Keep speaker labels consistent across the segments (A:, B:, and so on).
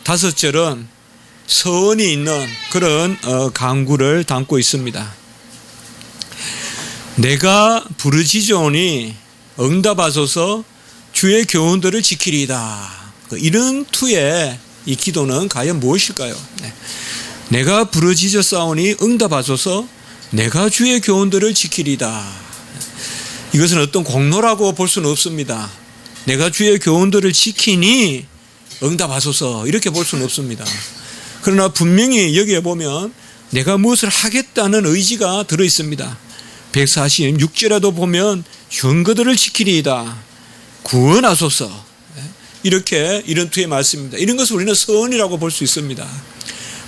A: 다섯 절은 서원이 있는 그런 간구를 담고 있습니다. 내가 부르짖으오니 응답하소서 주의 교훈들을 지키리이다. 이런 투의 이 기도는 과연 무엇일까요? 내가 부르짖었사오니 응답하소서 내가 주의 교훈들을 지키리이다. 이것은 어떤 공로라고 볼 수는 없습니다. 내가 주의 교훈들을 지키니 응답하소서 이렇게 볼 수는 없습니다. 그러나 분명히 여기에 보면 내가 무엇을 하겠다는 의지가 들어있습니다. 146절에도 보면 증거들을 지키리이다. 구원하소서. 이렇게 이런 투의 말씀입니다. 이런 것을 우리는 서원이라고 볼 수 있습니다.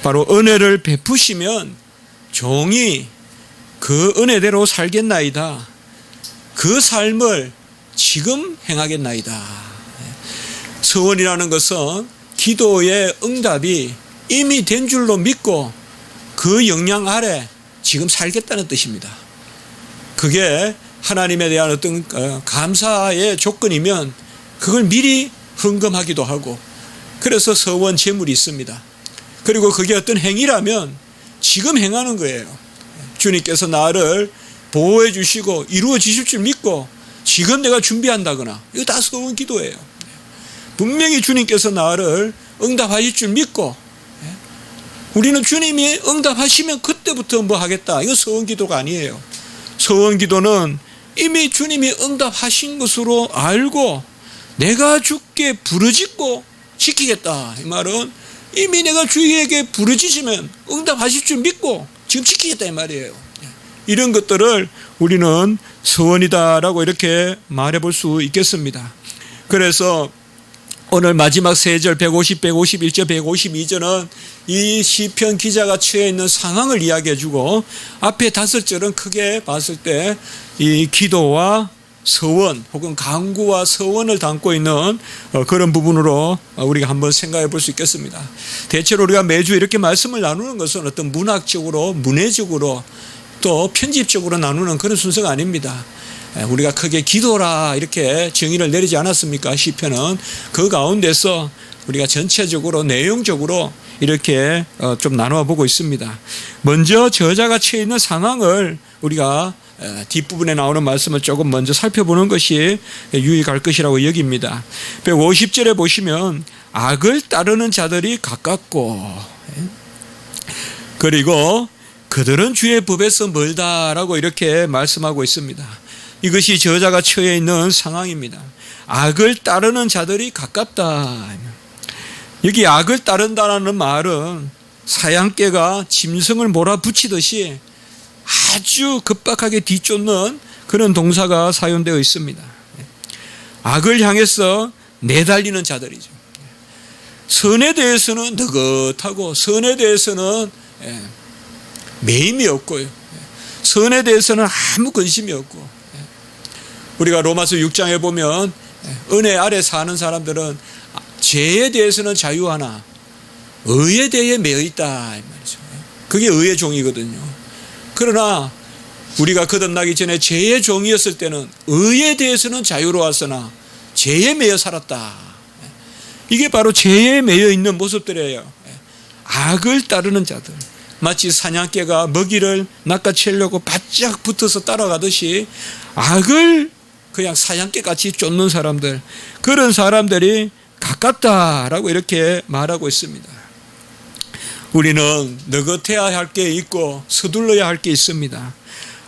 A: 바로 은혜를 베푸시면 종이 그 은혜대로 살겠나이다. 그 삶을 지금 행하겠나이다. 서원이라는 것은 기도의 응답이 이미 된 줄로 믿고 그 영향 아래 지금 살겠다는 뜻입니다. 그게 하나님에 대한 어떤 감사의 조건이면 그걸 미리 헌금하기도 하고, 그래서 서원 제물이 있습니다. 그리고 그게 어떤 행위라면 지금 행하는 거예요. 주님께서 나를 보호해 주시고 이루어 주실 줄 믿고 지금 내가 준비한다거나, 이거 다 서원 기도예요. 분명히 주님께서 나를 응답하실 줄 믿고, 우리는 주님이 응답하시면 그때부터 뭐 하겠다, 이거 서원 기도가 아니에요. 서원 기도는 이미 주님이 응답하신 것으로 알고 내가 주께 부르짖고 지키겠다. 이 말은 이미 내가 주에게 부르짖으면 응답하실 줄 믿고 지금 지키겠다 이 말이에요. 이런 것들을 우리는 서원이다라고 이렇게 말해볼 수 있겠습니다. 그래서 오늘 마지막 세 절 150, 151절, 152절은 이 시편 기자가 처해 있는 상황을 이야기해주고, 앞에 다섯 절은 크게 봤을 때 이 기도와 서원 혹은 간구와 서원을 담고 있는 그런 부분으로 우리가 한번 생각해 볼 수 있겠습니다. 대체로 우리가 매주 이렇게 말씀을 나누는 것은 어떤 문학적으로, 문해적으로 또 편집적으로 나누는 그런 순서가 아닙니다. 우리가 크게 기도라 이렇게 정의를 내리지 않았습니까? 시편은 그 가운데서 우리가 전체적으로 내용적으로 이렇게 좀 나누어 보고 있습니다. 먼저 저자가 처해 있는 상황을 우리가 뒷부분에 나오는 말씀을 조금 먼저 살펴보는 것이 유익할 것이라고 여깁니다. 150절에 보시면 악을 따르는 자들이 가깝고, 그리고 그들은 주의 법에서 멀다라고 이렇게 말씀하고 있습니다. 이것이 저자가 처해 있는 상황입니다. 악을 따르는 자들이 가깝다. 여기 악을 따른다는 말은 사양개가 짐승을 몰아붙이듯이 아주 급박하게 뒤쫓는 그런 동사가 사용되어 있습니다. 악을 향해서 내달리는 자들이죠. 선에 대해서는 느긋하고, 선에 대해서는 매임이 없고요. 선에 대해서는 아무 근심이 없고, 우리가 로마서 6장에 보면 은혜 아래 사는 사람들은 죄에 대해서는 자유하나 의에 대해 매여 있다 이 말이죠. 그게 의의 종이거든요. 그러나 우리가 거듭나기 전에 죄의 종이었을 때는 의에 대해서는 자유로웠으나 죄에 매여 살았다. 이게 바로 죄에 매여 있는 모습들이에요. 악을 따르는 자들, 마치 사냥개가 먹이를 낚아채려고 바짝 붙어서 따라가듯이 악을 그냥 사냥개같이 쫓는 사람들, 그런 사람들이 가깝다라고 이렇게 말하고 있습니다. 우리는 느긋해야 할 게 있고 서둘러야 할 게 있습니다.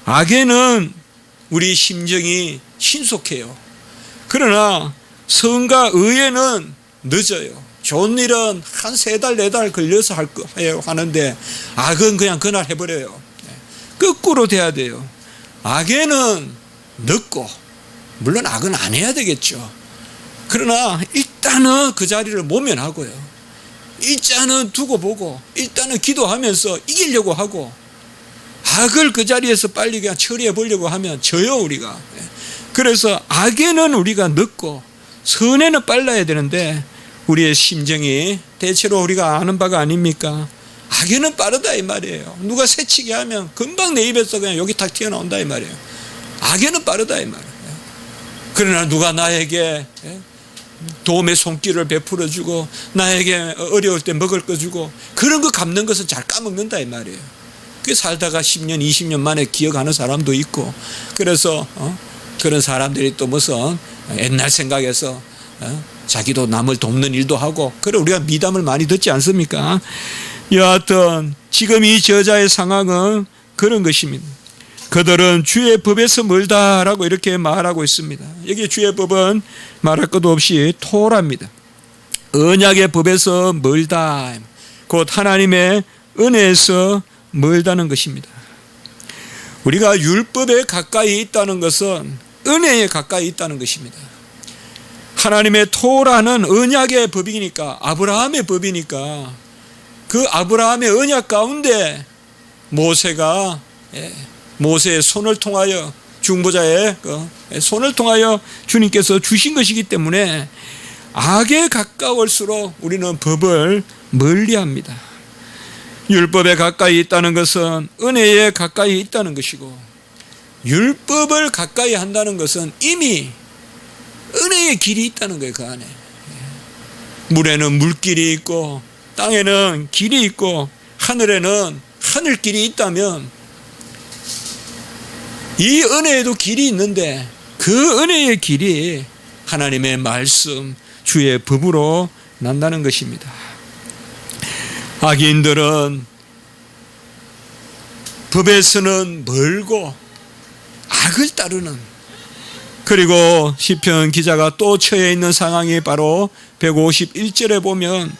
A: 악에는 우리 심정이 신속해요. 그러나 선과 의에는 늦어요. 좋은 일은 한 3달, 4달 걸려서 하는데 악은 그냥 그날 해버려요. 거꾸로 돼야 돼요. 악에는 늦고, 물론 악은 안 해야 되겠죠. 그러나 일단은 그 자리를 모면하고요. 일단은 두고 보고, 일단은 기도하면서 이기려고 하고, 악을 그 자리에서 빨리 그냥 처리해 보려고 하면 져요, 우리가. 그래서 악에는 우리가 늦고 선에는 빨라야 되는데, 우리의 심정이 대체로 우리가 아는 바가 아닙니까? 악에는 빠르다 이 말이에요. 누가 새치기 하면 금방 내 입에서 그냥 여기 탁 튀어나온다 이 말이에요. 악에는 빠르다 이 말이에요. 그러나 누가 나에게 도움의 손길을 베풀어 주고 나에게 어려울 때 먹을 거 주고 그런 거 갚는 것은 잘 까먹는다 이 말이에요. 그 살다가 10년 20년 만에 기억하는 사람도 있고 그래서 그런 사람들이 또 무슨 옛날 생각에서 자기도 남을 돕는 일도 하고 그래 우리가 미담을 많이 듣지 않습니까? 여하튼 지금 이 저자의 상황은 그런 것입니다. 그들은 주의 법에서 멀다라고 이렇게 말하고 있습니다. 여기 주의 법은 말할 것도 없이 토라입니다. 언약의 법에서 멀다. 곧 하나님의 은혜에서 멀다는 것입니다. 우리가 율법에 가까이 있다는 것은 은혜에 가까이 있다는 것입니다. 하나님의 토라는 언약의 법이니까 아브라함의 법이니까 그 아브라함의 언약 가운데 모세의 손을 통하여 중보자의 손을 통하여 주님께서 주신 것이기 때문에 악에 가까울수록 우리는 법을 멀리합니다. 율법에 가까이 있다는 것은 은혜에 가까이 있다는 것이고 율법을 가까이 한다는 것은 이미 은혜의 길이 있다는 거예요. 그 안에 물에는 물길이 있고 땅에는 길이 있고 하늘에는 하늘길이 있다면 이 은혜에도 길이 있는데 그 은혜의 길이 하나님의 말씀 주의 법으로 난다는 것입니다. 악인들은 법에서는 멀고 악을 따르는 그리고 시편 기자가 또 처해 있는 상황이 바로 151절에 보면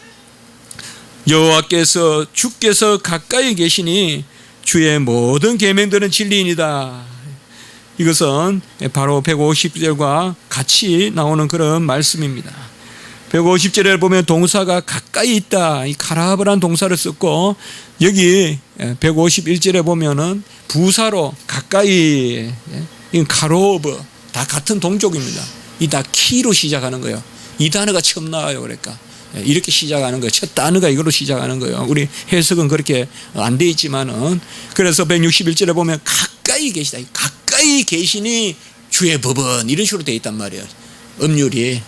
A: 여호와께서 주께서 가까이 계시니 주의 모든 계명들은 진리이니이다. 이것은 바로 150절과 같이 나오는 그런 말씀입니다. 150절에 보면 동사가 가까이 있다. 이 카라브란 동사를 썼고 여기 151절에 보면은 부사로 가까이 이건 카로브 다 같은 동족입니다. 이 다 키로 시작하는 거예요. 이 단어가 처음 나와요. 그러니까 이렇게 시작하는 거예요. 첫 단어가 이걸로 시작하는 거예요. 우리 해석은 그렇게 안 돼 있지만은 그래서 161절에 보면 가까이 계시다. 가까이 계시니 주의 법은 이런 식으로 돼 있단 말이에요. 음률이.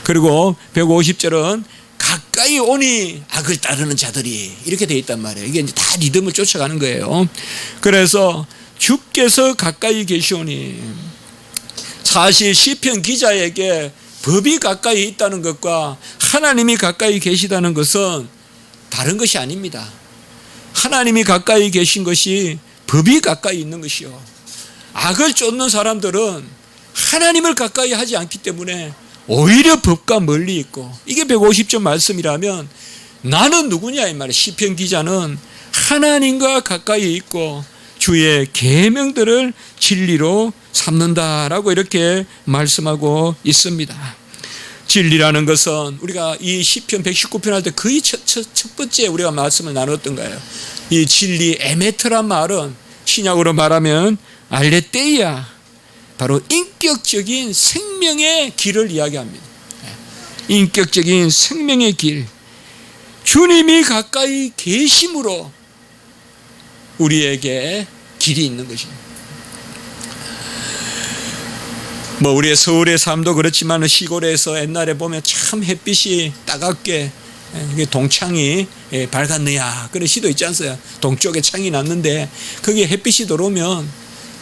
A: 그리고 150절은 가까이 오니 악을 따르는 자들이 이렇게 돼 있단 말이에요. 이게 이제 다 리듬을 쫓아가는 거예요. 그래서 주께서 가까이 계시오니 사실 시편 기자에게 법이 가까이 있다는 것과 하나님이 가까이 계시다는 것은 다른 것이 아닙니다. 하나님이 가까이 계신 것이 법이 가까이 있는 것이요. 악을 쫓는 사람들은 하나님을 가까이 하지 않기 때문에 오히려 법과 멀리 있고 이게 150절 말씀이라면 나는 누구냐 이 말이에요. 시편 기자는 하나님과 가까이 있고 주의 계명들을 진리로 삼는다라고 이렇게 말씀하고 있습니다. 진리라는 것은 우리가 이 시편 119편 할 때 거의 첫 번째 우리가 말씀을 나눴던 거예요. 이 진리 에메트란 말은 신약으로 말하면 알레테이아 바로 인격적인 생명의 길을 이야기합니다. 인격적인 생명의 길. 주님이 가까이 계심으로 우리에게 길이 있는 것입니다. 뭐 우리의 서울의 삶도 그렇지만 시골에서 옛날에 보면 참 햇빛이 따갑게 동창이 밝았느냐 그런 시도 있지 않습니까? 동쪽에 창이 났는데 거기에 햇빛이 들어오면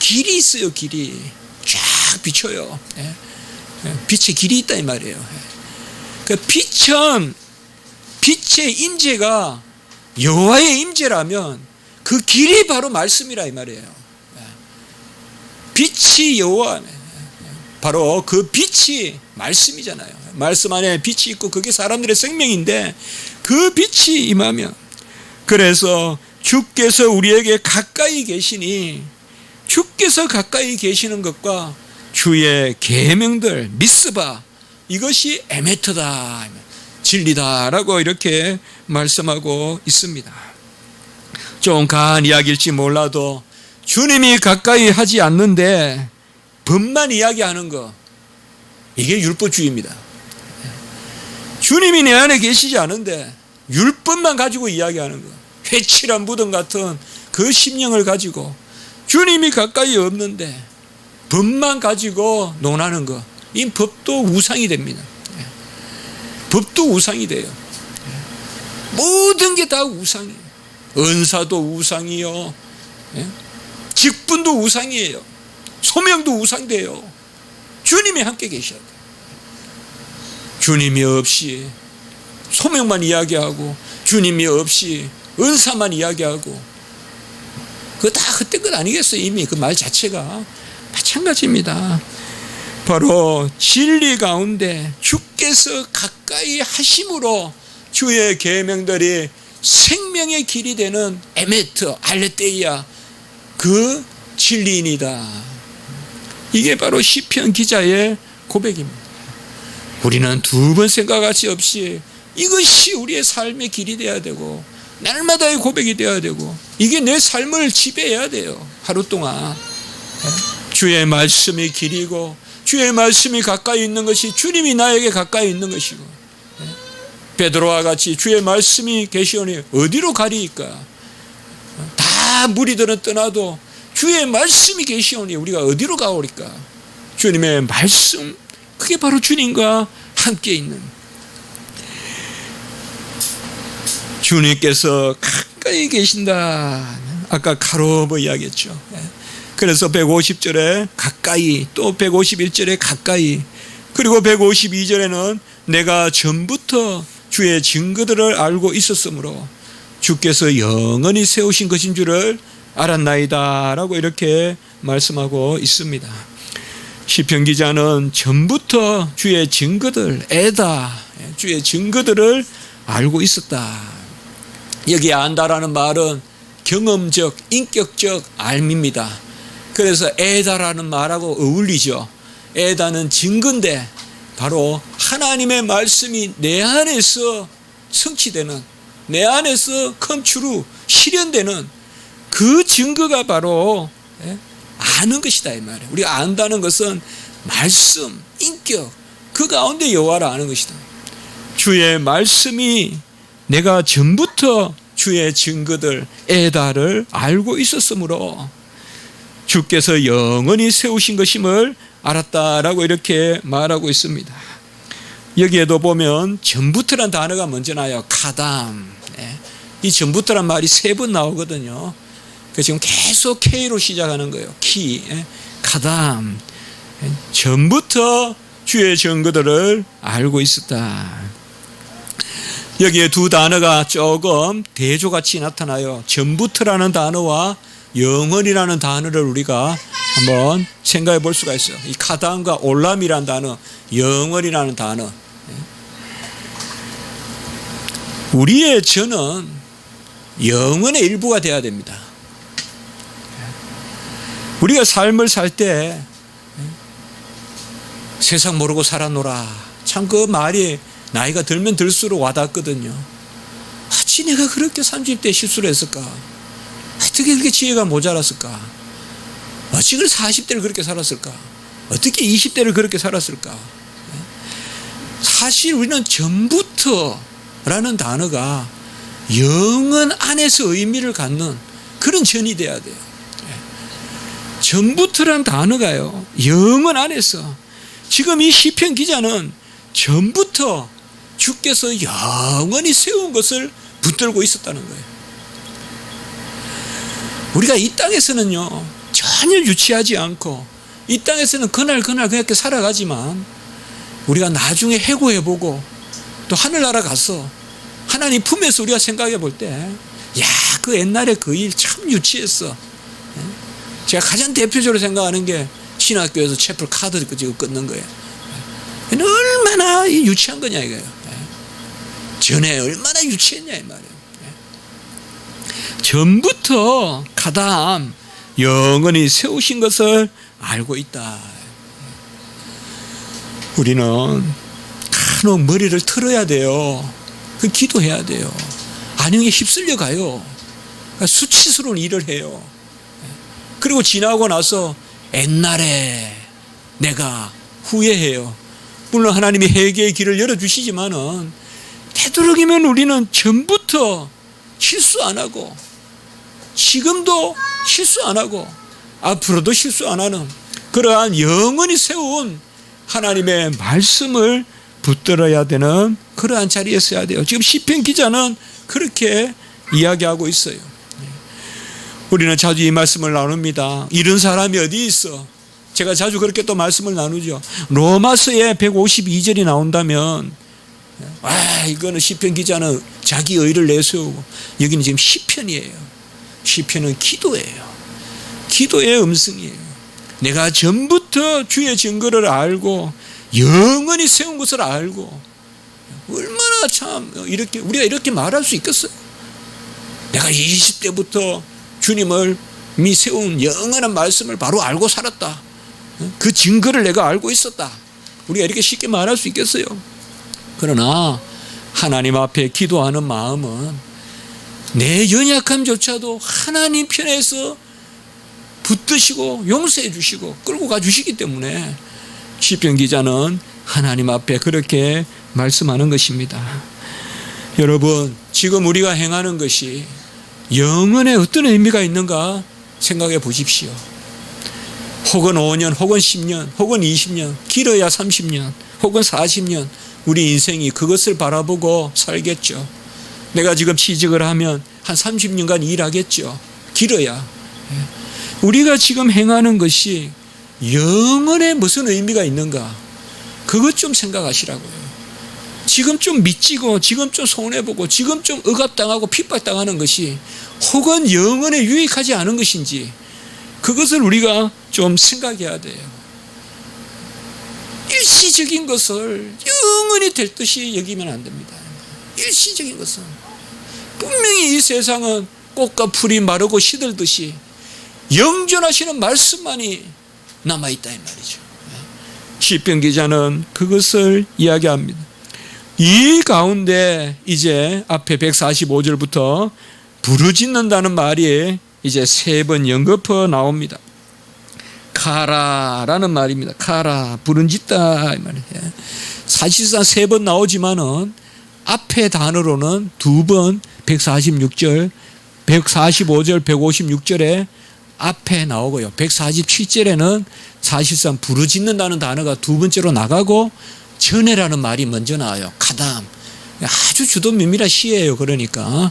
A: 길이 있어요. 길이 쫙 비쳐요. 빛의 길이 있다 이 말이에요. 그 빛의 임재가 여호와의 임재라면 그 길이 바로 말씀이라 이 말이에요. 빛이 여호와 바로 그 빛이 말씀이잖아요. 말씀 안에 빛이 있고 그게 사람들의 생명인데 그 빛이 임하면 그래서 주께서 우리에게 가까이 계시니 주께서 가까이 계시는 것과 주의 계명들 미스바 이것이 에메트다 진리다라고 이렇게 말씀하고 있습니다. 좀 가한 이야기일지 몰라도 주님이 가까이 하지 않는데 법만 이야기하는 거 이게 율법주의입니다. 주님이 내 안에 계시지 않은데 율법만 가지고 이야기하는 거 회칠한 무덤 같은 그 심령을 가지고 주님이 가까이 없는데 법만 가지고 논하는 거 이 법도 우상이 됩니다. 법도 우상이 돼요. 모든 게 다 우상이에요. 은사도 우상이요, 직분도 우상이에요. 소명도 우상돼요. 주님이 함께 계셔야 돼요. 주님이 없이 소명만 이야기하고, 주님이 없이 은사만 이야기하고, 그거 다 헛된 것 아니겠어요? 이미 그 말 자체가 마찬가지입니다. 바로 진리 가운데 주께서 가까이 하심으로 주의 계명들이 생명의 길이 되는 에메트 알레테이아, 그 진리인이다. 이게 바로 시편 기자의 고백입니다. 우리는 두 번 생각할 수 없이 이것이 우리의 삶의 길이 되어야 되고, 날마다의 고백이 되어야 되고, 이게 내 삶을 지배해야 돼요. 하루 동안 주의 말씀이 길이고, 주의 말씀이 가까이 있는 것이 주님이 나에게 가까이 있는 것이고, 베드로와 같이 주의 말씀이 계시오니 어디로 가리이까? 다 무리들은 떠나도 주의 말씀이 계시오니 우리가 어디로 가오리까? 주님의 말씀, 그게 바로 주님과 함께 있는, 주님께서 가까이 계신다. 아까 가로보 이야기했죠. 그래서 150절에 가까이, 또 151절에 가까이, 그리고 152절에는 내가 전부터 주의 증거들을 알고 있었으므로 주께서 영원히 세우신 것인 줄을 알았나이다 라고 이렇게 말씀하고 있습니다. 시편 기자는 전부터 주의 증거들, 주의 증거들을 알고 있었다. 여기 안다라는 말은 경험적, 인격적 알미입니다. 그래서 에다라는 말하고 어울리죠. 에다는 증거인데 바로 하나님의 말씀이 내 안에서 성취되는, 내 안에서 컴추루 실현되는 그 증거가 바로 아는 것이다 이 말이에요. 우리가 안다는 것은 말씀, 인격, 그 가운데 여호와를 아는 것이다. 주의 말씀이 내가 전부터 주의 증거들 에다를 알고 있었으므로 주께서 영원히 세우신 것임을 알았다라고 이렇게 말하고 있습니다. 여기에도 보면 전부터란 단어가 먼저 나요. 카담. 이 전부터란 말이 3번 나오거든요. 지금 계속 K로 시작하는 거예요. 키, 카담. 전부터 주의 증거들을 알고 있었다. 여기에 두 단어가 조금 대조같이 나타나요. 전부터라는 단어와 영원이라는 단어를 우리가 한번 생각해 볼 수가 있어요. 이 카담과 올람이라는 단어, 영원이라는 단어. 우리의 저는 영원의 일부가 되어야 됩니다. 우리가 삶을 살 때 세상 모르고 살아노라, 참 그 말이 나이가 들면 들수록 와닿거든요. 어찌 내가 그렇게 30대 실수를 했을까? 어떻게 그렇게 지혜가 모자랐을까? 어찌 40대를 그렇게 살았을까? 어떻게 20대를 그렇게 살았을까? 사실 우리는 전부터라는 단어가 영원 안에서 의미를 갖는 그런 전이 돼야 돼요. 전부터라는 단어가요, 영원 안에서. 지금 이 시편 기자는 전부터 주께서 영원히 세운 것을 붙들고 있었다는 거예요. 우리가 이 땅에서는요 전혀 유치하지 않고 이 땅에서는 그날 그렇게 살아가지만 우리가 나중에 해고해보고 또 하늘나라 가서 하나님 품에서 우리가 생각해 볼 때, 야, 그 옛날에 그 일 참 유치했어. 제가 가장 대표적으로 생각하는 게 신학교에서 채플 카드 지금 끊는 거예요. 얼마나 유치한 거냐 이거예요. 전에 얼마나 유치했냐 이 말이에요. 전부터 가담 영원히 세우신 것을 알고 있다. 우리는 간혹 머리를 틀어야 돼요. 그 기도해야 돼요. 안형에 휩쓸려 가요. 수치스러운 일을 해요. 그리고 지나고 나서 옛날에 내가 후회해요. 물론 하나님이 회개의 길을 열어주시지만은 되도록이면 우리는 전부터 실수 안 하고 지금도 실수 안 하고 앞으로도 실수 안 하는 그러한 영원히 세운 하나님의 말씀을 붙들어야 되는 그러한 자리에 서야 돼요. 지금 시편 기자는 그렇게 이야기하고 있어요. 우리는 자주 이 말씀을 나눕니다. 이런 사람이 어디 있어? 제가 자주 그렇게 또 말씀을 나누죠. 로마서에 152절이 나온다면 이거는 시편 기자는 자기 의를 내세우고, 여기는 지금 시편이에요. 시편은 기도예요. 기도의 음성이에요. 내가 전부터 주의 증거를 알고 영원히 세운 것을 알고, 얼마나 참 이렇게 우리가 이렇게 말할 수 있겠어요? 내가 20대부터 주님을 세운 영원한 말씀을 바로 알고 살았다. 그 증거를 내가 알고 있었다. 우리가 이렇게 쉽게 말할 수 있겠어요? 그러나 하나님 앞에 기도하는 마음은 내 연약함조차도 하나님 편에서 붙드시고 용서해 주시고 끌고 가 주시기 때문에 시편 기자는 하나님 앞에 그렇게 말씀하는 것입니다. 여러분, 지금 우리가 행하는 것이 영원에 어떤 의미가 있는가 생각해 보십시오. 혹은 5년, 혹은 10년, 혹은 20년, 길어야 30년, 혹은 40년 우리 인생이 그것을 바라보고 살겠죠. 내가 지금 취직을 하면 한 30년간 일하겠죠. 길어야. 우리가 지금 행하는 것이 영원에 무슨 의미가 있는가, 그것 좀 생각하시라고요. 지금 좀 미치고, 지금 좀 손해보고, 지금 좀 억압당하고 핍박당하는 것이 혹은 영원에 유익하지 않은 것인지, 그것을 우리가 좀 생각해야 돼요. 일시적인 것을 영원히 될 듯이 여기면 안 됩니다. 일시적인 것은 분명히 이 세상은 꽃과 풀이 마르고 시들듯이 영존하시는 말씀만이 남아있다 이 말이죠. 시편 기자는 그것을 이야기합니다. 이 가운데 이제 앞에 145절부터 부르짖는다는 말이 이제 3번 연거푸 나옵니다. 카라라는 말입니다. 카라, 부르짖다 이 말이에요. 사실상 3번 나오지만은 앞에 단어로는 2번 146절, 145절, 156절에 앞에 나오고요. 147절에는 사실상 부르짖는다는 단어가 2번째로 나가고 전에라는 말이 먼저 나와요. 카담. 아주 주도 면밀한 시예요. 그러니까.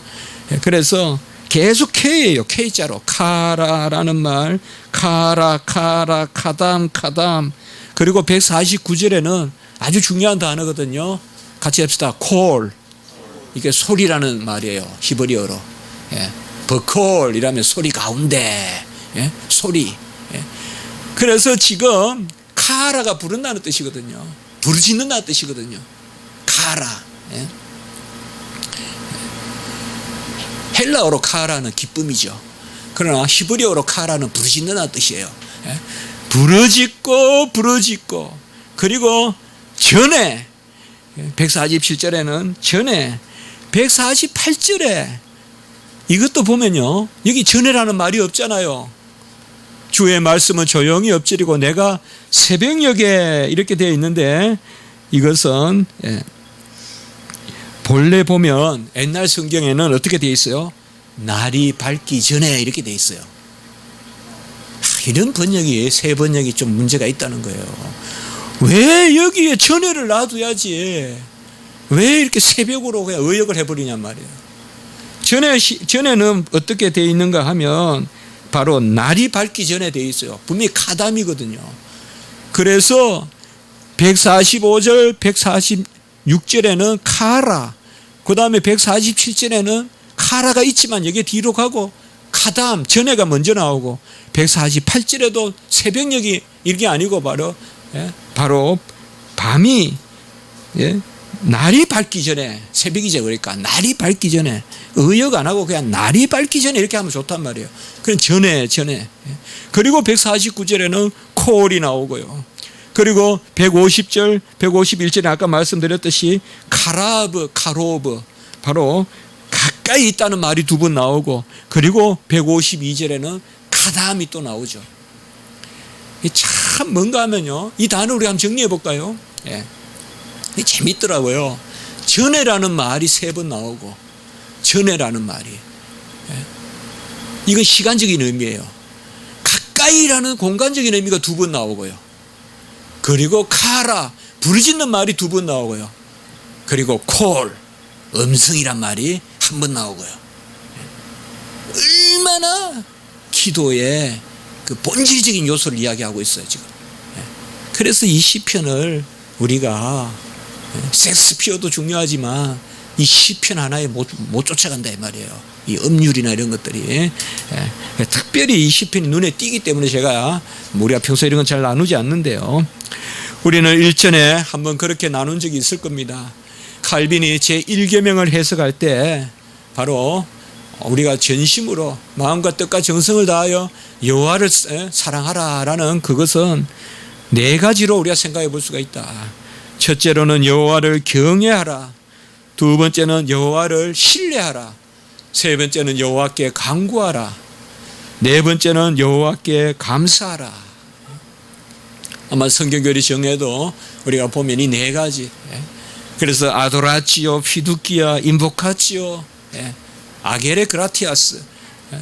A: 그래서 계속 K예요. K자로. 카라라는 말. 카라, 카라, 카담, 카담. 그리고 149절에는 아주 중요한 단어거든요. 같이 합시다. 콜. 이게 소리라는 말이에요. 히브리어로. 버콜이라면 소리 가운데. 소리. 그래서 지금 카라가 부른다는 뜻이거든요. 부르짖는다는 뜻이거든요. 카라. 헬라어로 카라는 기쁨이죠. 그러나 히브리어로 카라는 부르짖는다는 뜻이에요. 부르짖고 그리고 전에 147절에는 전에 148절에 이것도 보면요. 여기 전에라는 말이 없잖아요. 주의 말씀은 조용히 엎드리고 내가 새벽녘에 이렇게 되어 있는데 이것은 본래 보면 옛날 성경에는 어떻게 되어 있어요? 날이 밝기 전에 이렇게 되어 있어요. 이런 번역이 새 번역이 좀 문제가 있다는 거예요. 왜 여기에 전에를 놔둬야지 왜 이렇게 새벽으로 그냥 의역을 해버리냔 말이에요. 전에는 어떻게 되어 있는가 하면 바로 날이 밝기 전에 되어 있어요. 분명히 카담이거든요. 그래서 145절, 146절에는 카라, 그 다음에 147절에는 카라가 있지만 여기 뒤로 가고 카담, 전에가 먼저 나오고 148절에도 새벽녘이 이게 아니고 바로 밤이 날이 밝기 전에, 새벽이죠. 그러니까 날이 밝기 전에, 의역 안 하고 그냥 날이 밝기 전에 이렇게 하면 좋단 말이에요. 그럼 전에. 그리고 149절에는 콜이 나오고요. 그리고 150절, 151절에 아까 말씀드렸듯이 카로브, 바로 가까이 있다는 말이 2번 나오고, 그리고 152절에는 카담이 또 나오죠. 참 뭔가 하면요. 이 단어 우리 한번 정리해 볼까요? 재밌더라고요. 전에라는 말이 3번 나오고, 전에라는 말이. 이건 시간적인 의미예요. 가까이라는 공간적인 의미가 2번 나오고요. 그리고 카라, 부르짖는 말이 2번 나오고요. 그리고 콜, 음성이란 말이 1번 나오고요. 얼마나 기도의 그 본질적인 요소를 이야기하고 있어요, 지금. 그래서 이 시편을 우리가 섹스피어도 중요하지만 이 시편 하나에 못 쫓아간다 이 말이에요. 이 음률이나 이런 것들이. 특별히 이 시편이 눈에 띄기 때문에 제가 우리가 평소에 이런 건 잘 나누지 않는데요. 우리는 일전에 한번 그렇게 나눈 적이 있을 겁니다. 칼빈이 제1계명을 해석할 때 바로 우리가 전심으로 마음과 뜻과 정성을 다하여 여호와를 사랑하라라는 그것은 4가지로 우리가 생각해 볼 수가 있다. 첫째로는 여호와를 경외하라. 2번째는 여호와를 신뢰하라. 3번째는 여호와께 간구하라. 4번째는 여호와께 감사하라. 아마 성경교리 정에도 우리가 보면 이 4가지. 그래서 아도라치오, 피두키아, 인보카치오, 아게레 그라티아스,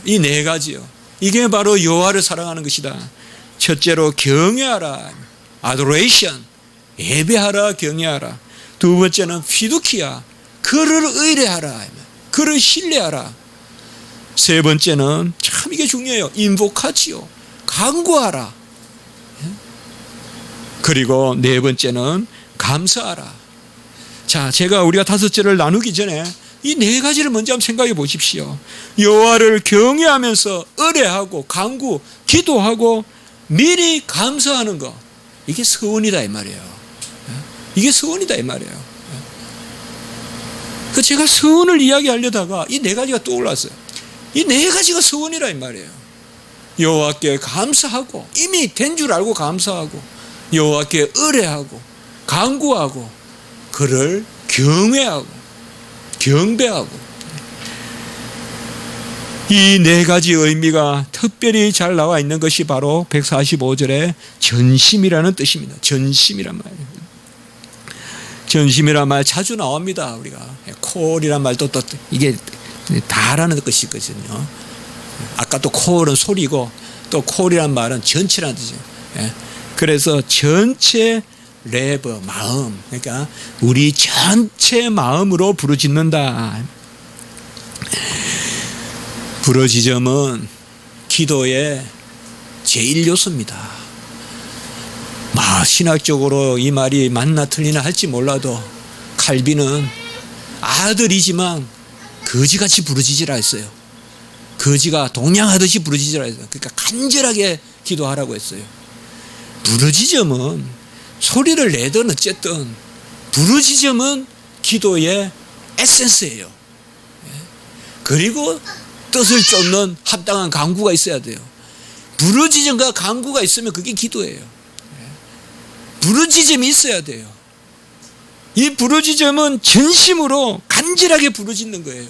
A: 이 4가지요. 이게 바로 여호와를 사랑하는 것이다. 첫째로 경외하라, 아도레이션, 예배하라, 경외하라. 2번째는 피두키아, 그를 의뢰하라, 그를 신뢰하라. 3번째는 참 이게 중요해요. 인보카치오, 간구하라. 그리고 4번째는 감사하라. 자, 우리가 5절을 나누기 전에 이 4가지를 먼저 한번 생각해 보십시오. 여호와를 경외하면서 의뢰하고 간구, 기도하고 미리 감사하는 거, 이게 서원이다 이 말이에요. 이게 서원이다 이 말이에요. 그 제가 서원을 이야기하려다가 이 4가지가 떠올랐어요. 이 4가지가 서원이라 이 말이에요. 여호와께 감사하고, 이미 된 줄 알고 감사하고, 여호와께 의뢰하고 간구하고 그를 경외하고 경배하고. 이 4가지 의미가 특별히 잘 나와 있는 것이 바로 145절에 전심이라는 뜻입니다. 전심이란 말이에요. 전심이란 말 자주 나옵니다. 우리가 콜이란 말도 또 이게 다라는 것이거든요. 아까 또 콜은 소리고 또 콜이란 말은 전체라는 뜻이에요. 그래서 전체 레버, 마음, 그러니까 우리 전체 마음으로 부르짖는다. 부르짖음은 기도의 제1요소입니다. 신학적으로 이 말이 맞나 틀리나 할지 몰라도 칼빈은 아들이지만 거지같이 부르짖으라 했어요. 거지가 동냥하듯이 부르짖으라 했어요. 그러니까 간절하게 기도하라고 했어요. 부르짖음은 소리를 내든 어쨌든 부르짖음은 기도의 에센스예요. 그리고 뜻을 쫓는 합당한 간구가 있어야 돼요. 부르짖음과 간구가 있으면 그게 기도예요. 부르짖음이 있어야 돼요. 이 부르짖음은 전심으로 간절하게 부르짖는 거예요.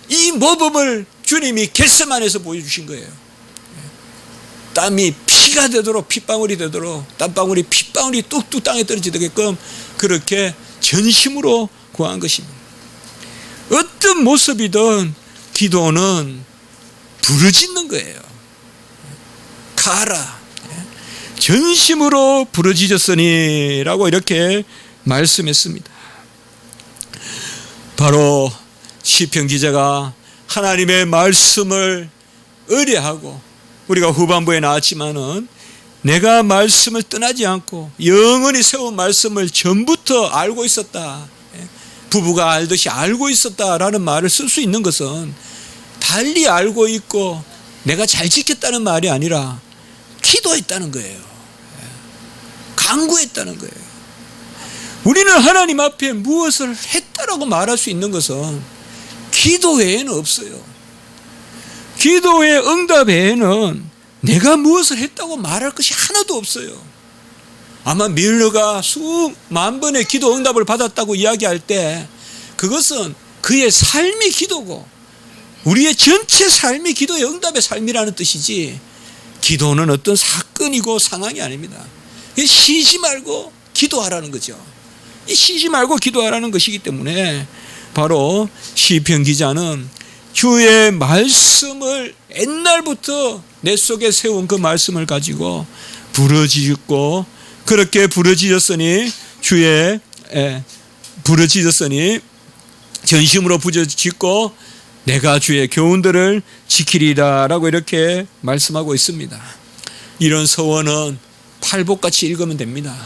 A: 이 모범을 주님이 겟세마네에서 보여주신 거예요. 땀이 피가 되도록, 핏방울이 되도록, 땀방울이 핏방울이 뚝뚝 땅에 떨어지게끔 그렇게 전심으로 구한 것입니다. 어떤 모습이든 기도는 부르짖는 거예요. 가라, 전심으로 부르짖었으니 라고 이렇게 말씀했습니다. 바로 시편 기자가 하나님의 말씀을 의뢰하고, 우리가 후반부에 나왔지만은 내가 말씀을 떠나지 않고 영원히 세운 말씀을 전부터 알고 있었다, 부부가 알듯이 알고 있었다라는 말을 쓸 수 있는 것은 달리 알고 있고 내가 잘 지켰다는 말이 아니라 기도했다는 거예요. 간구했다는 거예요. 우리는 하나님 앞에 무엇을 했다라고 말할 수 있는 것은 기도 외에는 없어요. 기도의 응답 외에는 내가 무엇을 했다고 말할 것이 하나도 없어요. 아마 밀러가 수만 번의 기도 응답을 받았다고 이야기할 때 그것은 그의 삶이 기도고 우리의 전체 삶이 기도의 응답의 삶이라는 뜻이지, 기도는 어떤 사건이고 상황이 아닙니다. 쉬지 말고 기도하라는 거죠. 쉬지 말고 기도하라는 것이기 때문에 바로 시편 기자는 주의 말씀을 옛날부터 내 속에 세운 그 말씀을 가지고 부르짖고, 그렇게 부르짖었으니 주의 부르짖었으니 전심으로 부르짖고 내가 주의 교훈들을 지키리라 라고 이렇게 말씀하고 있습니다. 이런 서원은 팔복같이 읽으면 됩니다.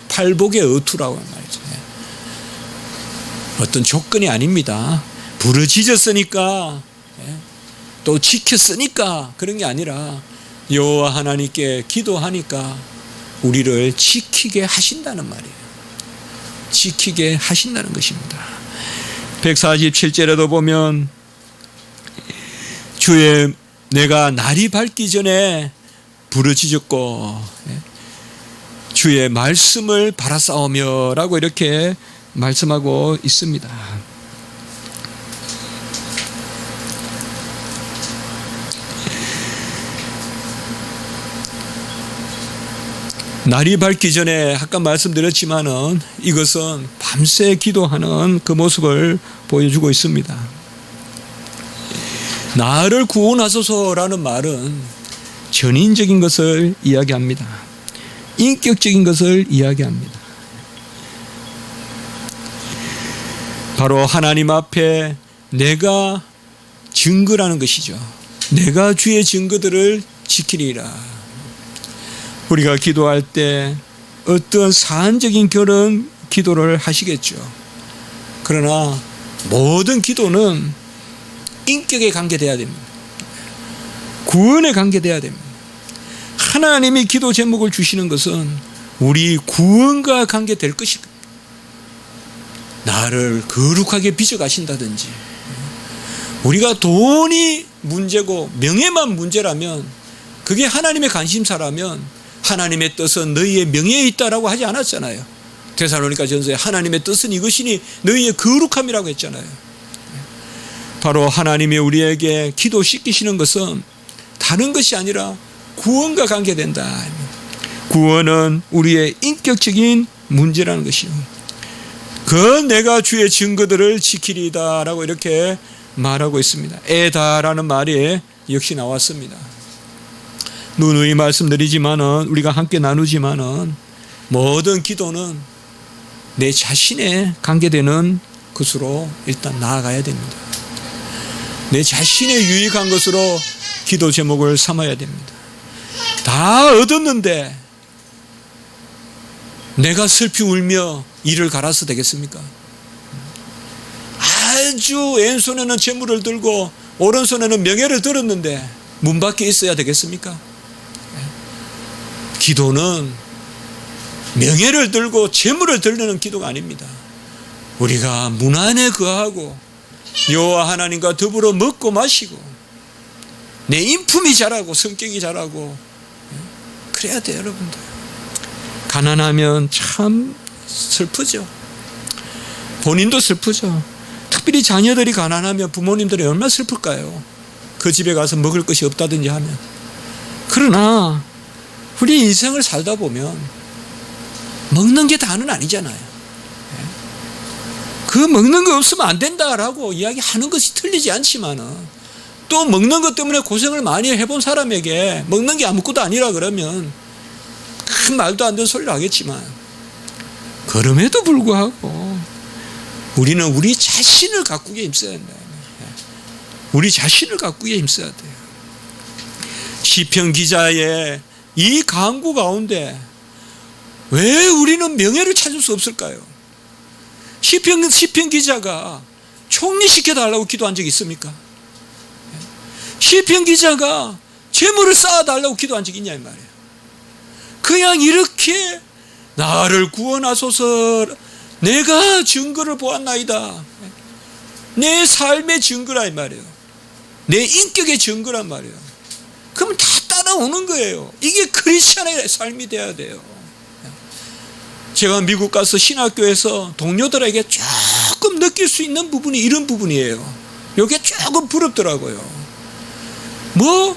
A: 팔복의 어투라고 말이죠. 어떤 조건이 아닙니다. 부르짖었으니까 또 지켰으니까 그런 게 아니라 여호와 하나님께 기도하니까 우리를 지키게 하신다는 말이에요. 지키게 하신다는 것입니다. 147절에도 보면 주의 내가 날이 밝기 전에 부르짖었고 주의 말씀을 바라싸우며 라고 이렇게 말씀하고 있습니다. 날이 밝기 전에 아까 말씀드렸지만은 이것은 밤새 기도하는 그 모습을 보여주고 있습니다. 나를 구원하소서라는 말은 전인적인 것을 이야기합니다. 인격적인 것을 이야기합니다. 바로 하나님 앞에 내가 증거라는 것이죠. 내가 주의 증거들을 지키리라. 우리가 기도할 때 어떤 사안적인 결혼 기도를 하시겠죠. 그러나 모든 기도는 인격에 관계돼야 됩니다. 구원에 관계돼야 됩니다. 하나님이 기도 제목을 주시는 것은 우리 구원과 관계될 것입니다. 나를 거룩하게 빚어가신다든지 우리가 돈이 문제고 명예만 문제라면 그게 하나님의 관심사라면 하나님의 뜻은 너희의 명예에 있다라고 하지 않았잖아요. 데살로니가 전서에 하나님의 뜻은 이것이니 너희의 거룩함이라고 했잖아요. 바로 하나님이 우리에게 기도 시키시는 것은 다른 것이 아니라 구원과 관계된다. 구원은 우리의 인격적인 문제라는 것이요. 그 내가 주의 증거들을 지키리다 라고 이렇게 말하고 있습니다. 에다라는 말이 역시 나왔습니다. 누누이 말씀드리지만은 우리가 함께 나누지만은 모든 기도는 내 자신에 관계되는 것으로 일단 나아가야 됩니다. 내 자신에 유익한 것으로 기도 제목을 삼아야 됩니다. 다 얻었는데 내가 슬피 울며 이를 갈아서 되겠습니까? 아주 왼손에는 재물을 들고 오른손에는 명예를 들었는데 문 밖에 있어야 되겠습니까? 기도는 명예를 들고 재물을 들려는 기도가 아닙니다. 우리가 문 안에 거하고 여호와 하나님과 더불어 먹고 마시고 내 인품이 자라고 성격이 자라고 그래야 돼요, 여러분들. 가난하면 참 슬프죠. 본인도 슬프죠. 특별히 자녀들이 가난하면 부모님들이 얼마나 슬플까요? 그 집에 가서 먹을 것이 없다든지 하면. 그러나 우리 인생을 살다 보면 먹는 게 다는 아니잖아요. 그 먹는 거 없으면 안 된다라고 이야기하는 것이 틀리지 않지만은 또 먹는 것 때문에 고생을 많이 해본 사람에게 먹는 게 아무것도 아니라 그러면 큰 말도 안 되는 소리를 하겠지만 그럼에도 불구하고 우리는 우리 자신을 가꾸기에 힘써야 된다. 우리 자신을 가꾸기에 힘써야 돼요. 시편 기자의 이 강구 가운데 왜 우리는 명예를 찾을 수 없을까요? 시편 기자가 총리시켜달라고 기도한 적이 있습니까? 시편 기자가 재물을 쌓아달라고 기도한 적이 있냐 이 말이에요. 그냥 이렇게 나를 구원하소서 내가 증거를 보았나이다. 내 삶의 증거라 이 말이에요. 내 인격의 증거란 말이에요. 그러면 다 따라오는 거예요. 이게 크리스찬의 삶이 돼야 돼요. 제가 미국 가서 신학교에서 동료들에게 조금 느낄 수 있는 부분이 이런 부분이에요. 이게 조금 부럽더라고요. 뭐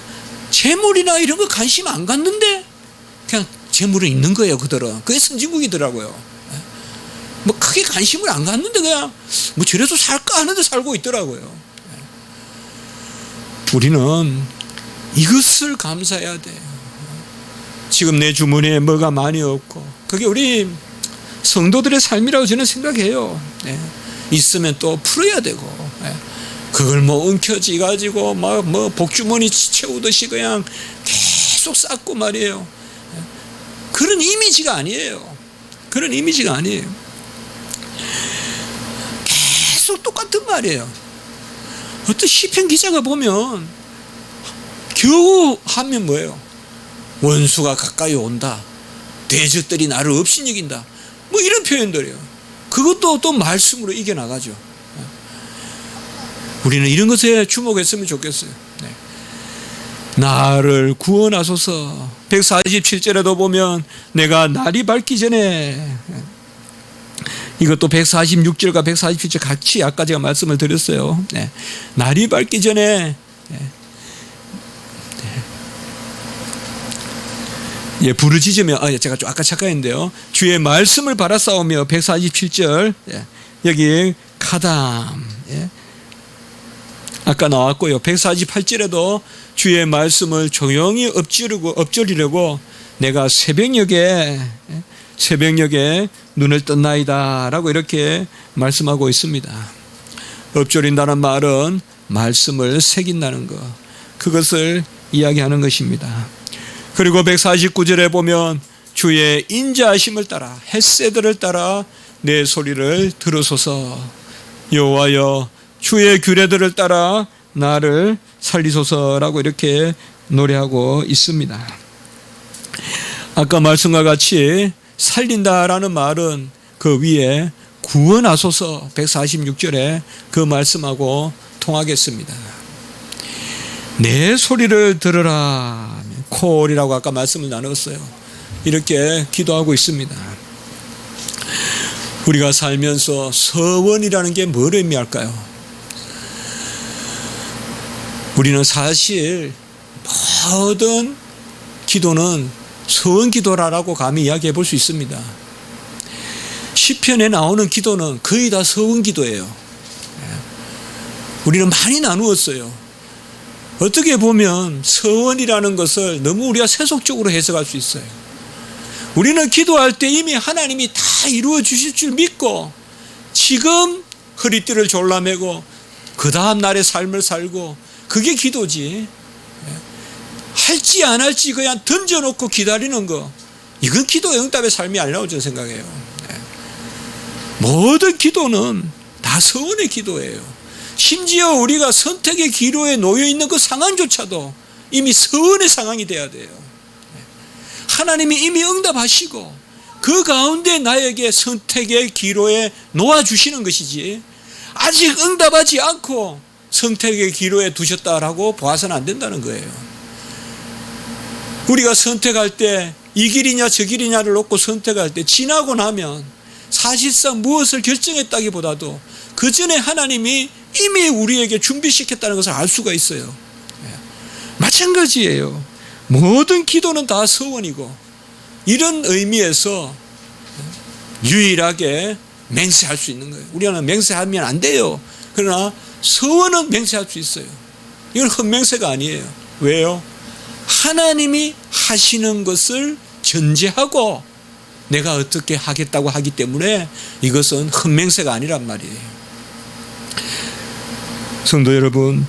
A: 재물이나 이런 거 관심 안 갖는데 그냥 재물은 있는 거예요. 그들은. 그게 선진국이더라고요. 뭐 크게 관심을 안 갖는데 그냥 뭐 저래도 살까 하는데 살고 있더라고요. 우리는 이것을 감사해야 돼요. 지금 내 주머니에 뭐가 많이 없고 그게 우리 성도들의 삶이라고 저는 생각해요. 예. 있으면 또 풀어야 되고, 예. 그걸 뭐 움켜쥐 가지고 막 뭐 복주머니 채우듯이 그냥 계속 쌓고 말이에요. 예. 그런 이미지가 아니에요. 그런 이미지가 아니에요. 계속 똑같은 말이에요. 어떤 시편 기자가 보면 겨우 하면 뭐예요? 원수가 가까이 온다. 대적들이 나를 업신여긴다. 뭐 이런 표현들이에요. 그것도 또 말씀으로 이겨나가죠. 우리는 이런 것에 주목했으면 좋겠어요. 네. 나를 구원하소서. 147절에도 보면 내가 날이 밝기 전에, 이것도 146절과 147절 같이 아까 제가 말씀을 드렸어요. 네. 날이 밝기 전에, 예, 부르짖으며, 제가 좀 아까 착각했는데요. 주의 말씀을 바라싸우며 147절, 예, 여기 카담, 예. 아까 나왔고요. 148절에도 주의 말씀을 조용히 엎조리려고 내가 새벽녘에 눈을 떴나이다 라고 이렇게 말씀하고 있습니다. 엎조린다는 말은 말씀을 새긴다는 것, 그것을 이야기하는 것입니다. 그리고 149절에 보면 주의 인자하심을 따라 헷세들을 따라 내 소리를 들으소서. 여호와여 주의 규례들을 따라 나를 살리소서라고 이렇게 노래하고 있습니다. 아까 말씀과 같이 살린다라는 말은 그 위에 구원하소서 146절에 그 말씀하고 통하겠습니다. 내 소리를 들으라. 콜이라고 아까 말씀을 나눴어요. 이렇게 기도하고 있습니다. 우리가 살면서 서원이라는 게 뭘 의미할까요? 우리는 사실 모든 기도는 서원 기도라고 감히 이야기해 볼 수 있습니다. 시편에 나오는 기도는 거의 다 서원 기도예요. 우리는 많이 나누었어요. 어떻게 보면 서원이라는 것을 너무 우리가 세속적으로 해석할 수 있어요. 우리는 기도할 때 이미 하나님이 다 이루어 주실 줄 믿고 지금 허리띠를 졸라매고 그 다음 날의 삶을 살고 그게 기도지. 할지 안 할지 그냥 던져놓고 기다리는 거, 이건 기도의 응답의 삶이 아니라고 저는 생각해요. 모든 기도는 다 서원의 기도예요. 심지어 우리가 선택의 기로에 놓여 있는 그 상황조차도 이미 서원의 상황이 돼야 돼요. 하나님이 이미 응답하시고 그 가운데 나에게 선택의 기로에 놓아주시는 것이지, 아직 응답하지 않고 선택의 기로에 두셨다라고 봐서는 안 된다는 거예요. 우리가 선택할 때 이 길이냐 저 길이냐를 놓고 선택할 때 지나고 나면 사실상 무엇을 결정했다기보다도 그 전에 하나님이 이미 우리에게 준비시켰다는 것을 알 수가 있어요. 마찬가지예요. 모든 기도는 다 서원이고, 이런 의미에서 유일하게 맹세할 수 있는 거예요. 우리는 맹세하면 안 돼요. 그러나 서원은 맹세할 수 있어요. 이건 헛맹세가 아니에요. 왜요? 하나님이 하시는 것을 전제하고 내가 어떻게 하겠다고 하기 때문에 이것은 헛맹세가 아니란 말이에요. 성도 여러분,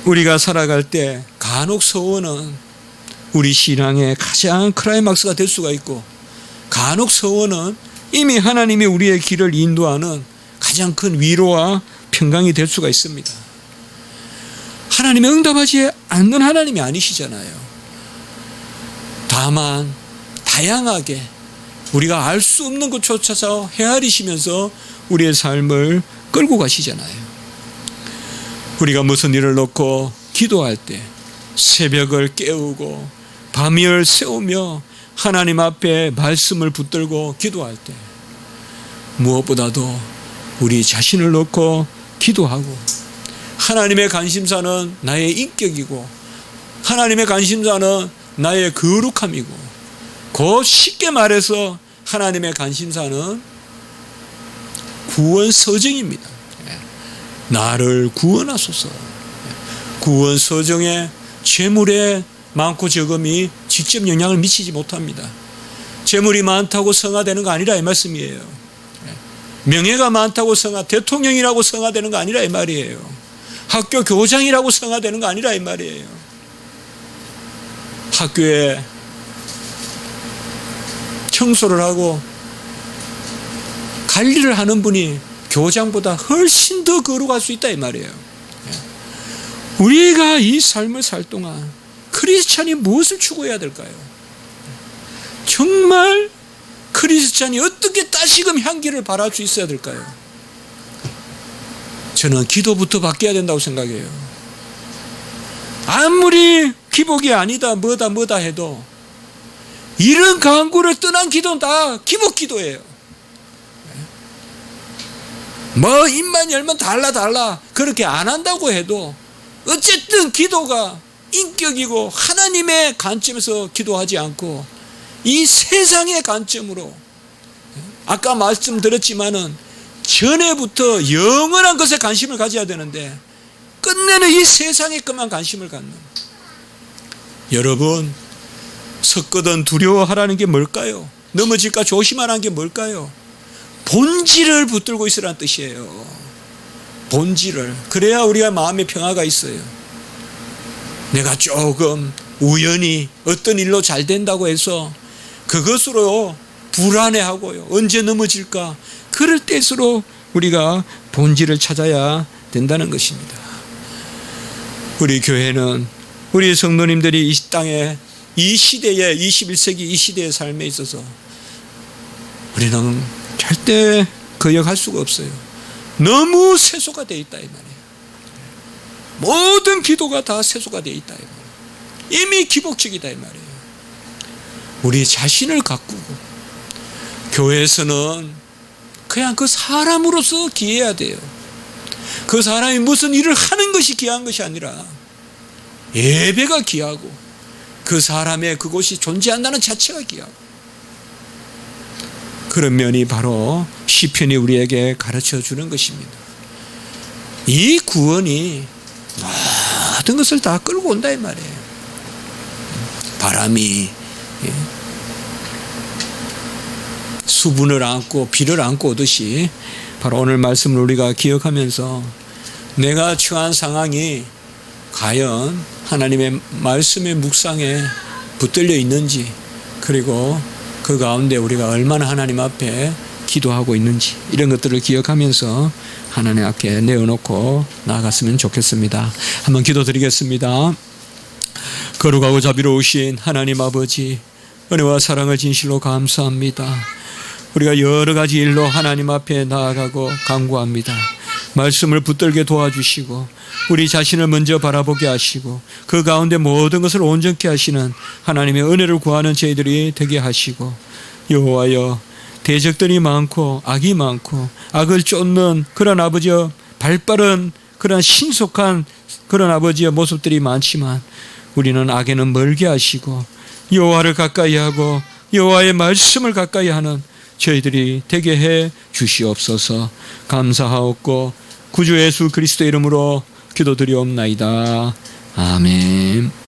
A: 우리가 살아갈 때 간혹 서원은 우리 신앙의 가장 클라이막스가 될 수가 있고, 간혹 서원은 이미 하나님이 우리의 길을 인도하는 가장 큰 위로와 평강이 될 수가 있습니다. 하나님이 응답하지 않는 하나님이 아니시잖아요. 다만 다양하게 우리가 알 수 없는 곳조차도 헤아리시면서 우리의 삶을 끌고 가시잖아요. 우리가 무슨 일을 놓고 기도할 때 새벽을 깨우고 밤을 새우며 하나님 앞에 말씀을 붙들고 기도할 때 무엇보다도 우리 자신을 놓고 기도하고, 하나님의 관심사는 나의 인격이고 하나님의 관심사는 나의 거룩함이고, 곧 쉽게 말해서 하나님의 관심사는 구원서정입니다. 나를 구원하소서. 구원서정에 재물의 많고 적음이 직접 영향을 미치지 못합니다. 재물이 많다고 성화되는 거 아니라 이 말씀이에요. 명예가 많다고 대통령이라고 성화되는 거 아니라 이 말이에요. 학교 교장이라고 성화되는 거 아니라 이 말이에요. 학교에 청소를 하고 관리를 하는 분이 교장보다 훨씬 더 거룩할 수 있다 이 말이에요. 우리가 이 삶을 살 동안 크리스찬이 무엇을 추구해야 될까요? 정말 크리스찬이 어떻게 다시금 향기를 발할 수 있어야 될까요? 저는 기도부터 바뀌어야 된다고 생각해요. 아무리 기복이 아니다 뭐다 해도 이런 강구를 떠난 기도는 다 기복 기도예요. 뭐 입만 열면 달라 그렇게 안 한다고 해도 어쨌든 기도가 인격이고 하나님의 관점에서 기도하지 않고 이 세상의 관점으로, 아까 말씀드렸지만은 전에부터 영원한 것에 관심을 가져야 되는데 끝내는 이 세상에 것만 관심을 갖는, 여러분 섰거든 두려워하라는 게 뭘까요? 넘어질까 조심하라는 게 뭘까요? 본질을 붙들고 있으라는 뜻이에요. 본질을. 그래야 우리가 마음의 평화가 있어요. 내가 조금 우연히 어떤 일로 잘 된다고 해서 그것으로 불안해하고요. 언제 넘어질까? 그럴 때일수록 우리가 본질을 찾아야 된다는 것입니다. 우리 교회는 우리 성도님들이 이 땅에 이 시대에 21세기 이 시대의 삶에 있어서 우리는 절대 거역할 수가 없어요. 너무 세소가 되어 있다 이 말이에요. 모든 기도가 다 세소가 되어 있다 이 말이에요. 이미 기복적이다 이 말이에요. 우리 자신을 가꾸고 교회에서는 그냥 그 사람으로서 기해야 돼요. 그 사람이 무슨 일을 하는 것이 귀한 것이 아니라 예배가 귀하고 그 사람의 그곳이 존재한다는 자체가 귀하고, 그런 면이 바로 시편이 우리에게 가르쳐 주는 것입니다. 이 구원이 모든 것을 다 끌고 온다 이 말이에요. 바람이 수분을 안고 비를 안고 오듯이 바로 오늘 말씀을 우리가 기억하면서 내가 처한 상황이 과연 하나님의 말씀의 묵상에 붙들려 있는지, 그리고 그 가운데 우리가 얼마나 하나님 앞에 기도하고 있는지, 이런 것들을 기억하면서 하나님 앞에 내어놓고 나아갔으면 좋겠습니다. 한번 기도드리겠습니다. 거룩하고 자비로우신 하나님 아버지, 은혜와 사랑을 진실로 감사합니다. 우리가 여러 가지 일로 하나님 앞에 나아가고 간구합니다. 말씀을 붙들게 도와주시고 우리 자신을 먼저 바라보게 하시고 그 가운데 모든 것을 온전케 하시는 하나님의 은혜를 구하는 저희들이 되게 하시고, 여호와여, 대적들이 많고 악이 많고 악을 쫓는 그런 아버지여 발빠른 그런 신속한 그런 아버지의 모습들이 많지만 우리는 악에는 멀게 하시고 여호와를 가까이 하고 여호와의 말씀을 가까이 하는 저희들이 되게 해 주시옵소서. 감사하옵고 구주 예수 그리스도의 이름으로 기도드리옵나이다. 아멘.